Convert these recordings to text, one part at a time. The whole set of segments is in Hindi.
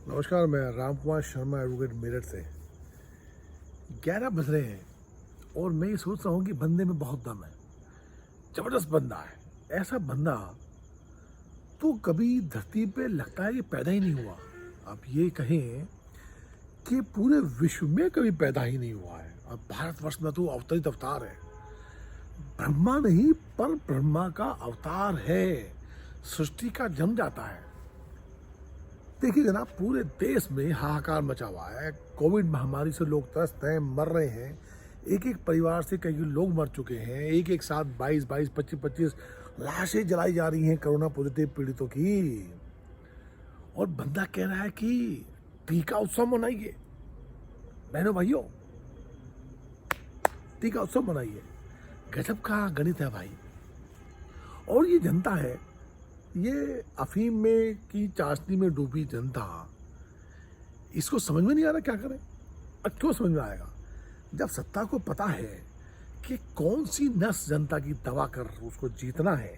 नमस्कार, मैं राम कुमार शर्मा एडवोकेट मेरठ से। 11 बज रहे हैं और मैं ये सोच रहा हूँ कि बंदे में बहुत दम है, जबरदस्त बंदा है। ऐसा बंदा तो कभी धरती पे लगता है कि पैदा ही नहीं हुआ। आप ये कहें कि पूरे विश्व में कभी पैदा ही नहीं हुआ है। अब भारतवर्ष में तो अवतरित अवतार है, ब्रह्मा नहीं पर ब्रह्मा का अवतार है, सृष्टि का जन्म जाता है। देखिए जनाब, पूरे देश में हाहाकार मचा हुआ है। कोविड महामारी से लोग त्रस्त हैं, मर रहे हैं। एक एक परिवार से कई लोग मर चुके हैं। एक एक साथ 22-22, 25-25 लाशें जलाई जा रही हैं कोरोना पॉजिटिव पीड़ितों की। और बंदा कह रहा है कि टीका उत्सव मनाइए। बहनों भाइयों, टीका उत्सव मनाइए। गजब का गणित है भाई। और ये जनता है, ये अफीम में की चाशनी में डूबी जनता, इसको समझ में नहीं आ रहा क्या करें। अब क्यों समझ में आएगा जब सत्ता को पता है कि कौन सी नस जनता की दबा कर उसको जीतना है,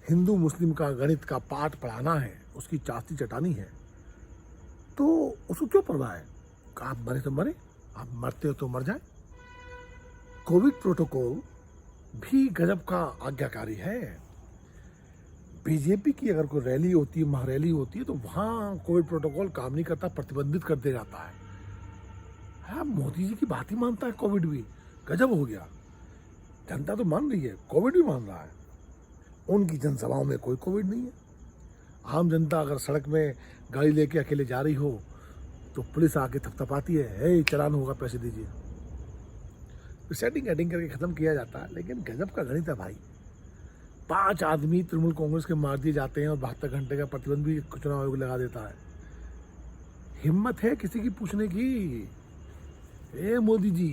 हिंदू मुस्लिम का गणित का पाठ पढ़ाना है, उसकी चाशनी चटानी है, तो उसको क्यों परवाह है। आप मरे तो मरे, आप मरते हो तो मर जाए। कोविड प्रोटोकॉल भी गजब का आज्ञाकारी है। बीजेपी की अगर कोई रैली होती है, महारैली होती है, तो वहाँ कोविड प्रोटोकॉल काम नहीं करता, प्रतिबंधित कर दिया जाता है। हाँ, मोदी जी की बात ही मानता है कोविड भी। गजब हो गया। जनता तो मान रही है, कोविड भी मान रहा है। उनकी जनसभाओं में कोई कोविड नहीं है। आम जनता अगर सड़क में गाड़ी लेके अकेले जा रही हो तो पुलिस आके थपथपाती है, हे चालान होगा, पैसे दीजिए। सेटिंग एडिंग करके खत्म किया जाता है। लेकिन गजब का गणित है भाई। 5 आदमी तृणमूल कांग्रेस के मार दिए जाते हैं और 72 घंटे का प्रतिबंध भी चुनाव आयोग लगा देता है। हिम्मत है किसी की पूछने की, ए मोदी जी?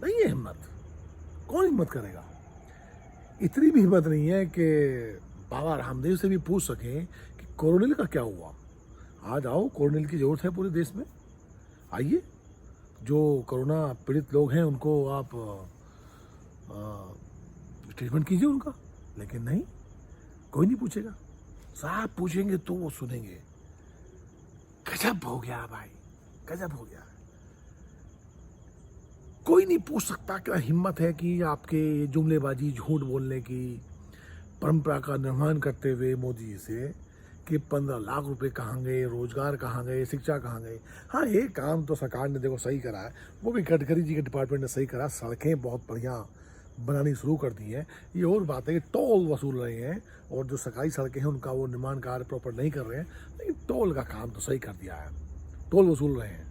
नहीं है हिम्मत। कौन हिम्मत करेगा? इतनी भी हिम्मत नहीं है कि बाबा रामदेव से भी पूछ सकें कि कोरोनिल का क्या हुआ। आ जाओ, कोरोनिल की जरूरत है पूरे देश में। आइए, जो कोरोना पीड़ित लोग हैं उनको आप ट्रीटमेंट कीजिए उनका। लेकिन नहीं, कोई नहीं पूछेगा। साहब पूछेंगे तो वो सुनेंगे। गजब हो गया भाई, गजब हो गया। कोई नहीं पूछ सकता। क्या हिम्मत है कि आपके जुमलेबाजी झूठ बोलने की परंपरा का निर्माण करते हुए मोदी जी से कि 15 लाख रुपए कहाँ गए, रोजगार कहाँ गए, शिक्षा कहाँ गए। हाँ, एक काम तो सरकार ने देखो सही करा है, वो भी गडकरी जी के डिपार्टमेंट ने सही करा। सड़कें बहुत बढ़िया बनानी शुरू कर दी है। ये और बात है कि टोल वसूल रहे हैं और जो सरकारी सड़कें हैं उनका वो निर्माण कार्य प्रॉपर नहीं कर रहे हैं, लेकिन टोल का काम तो सही कर दिया है। टोल वसूल रहे हैं,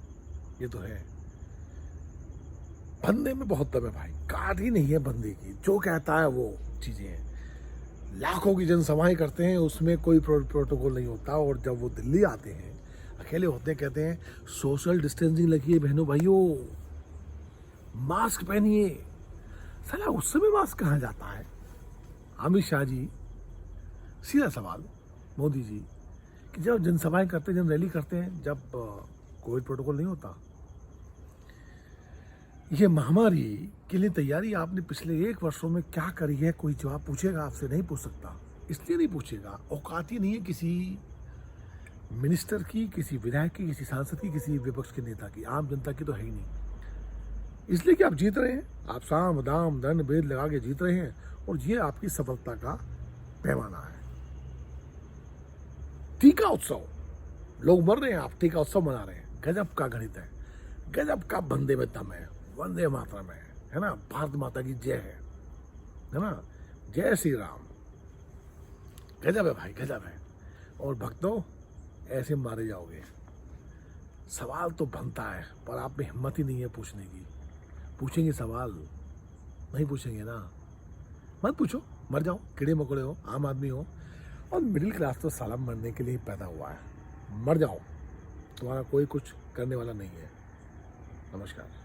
ये तो है। बंदे में बहुत दम है भाई, काट ही नहीं है बंदे की। जो कहता है वो चीजें हैं। लाखों की जनसभाएं करते हैं, उसमें कोई प्रोटोकॉल नहीं होता। और जब वो दिल्ली आते हैं, अकेले होते हैं, कहते हैं सोशल डिस्टेंसिंग लगिए बहनों भाइयों, मास्क पहनिए। साला उस समय मास्क कहाँ जाता है? अमित शाह जी, सीधा सवाल मोदी जी, कि जब जनसभाएं करते हैं, जब रैली करते हैं, जब कोविड प्रोटोकॉल नहीं होता, ये महामारी के लिए तैयारी आपने पिछले 1 वर्षों में क्या करी है? कोई जवाब पूछेगा आपसे? नहीं पूछ सकता। इसलिए नहीं पूछेगा, औकात ही नहीं है किसी मिनिस्टर की, किसी विधायक की, किसी सांसद की, किसी विपक्ष के नेता की। आम जनता की तो है ही नहीं। इसलिए कि आप जीत रहे हैं, आप साम दाम दंड भेद लगा के जीत रहे हैं, और ये आपकी सफलता का पैमाना है। टीका उत्सव, लोग मर रहे हैं, आप टीका उत्सव मना रहे हैं। गजब का गणित है, गजब का बंदे में दम है। वंदे मातरम है ना, भारत माता की जय है ना, जय श्री राम। गजब है भाई, गजब है। और भक्तों, ऐसे मारे जाओगे। सवाल तो बनता है, पर आप में हिम्मत ही नहीं है पूछने की। पूछेंगे सवाल? नहीं पूछेंगे ना। मत पूछो, मर जाओ, कीड़े मकोड़े हो, आम आदमी हो। और मिडिल क्लास तो साला मरने के लिए ही पैदा हुआ है। मर जाओ, तुम्हारा कोई कुछ करने वाला नहीं है। नमस्कार।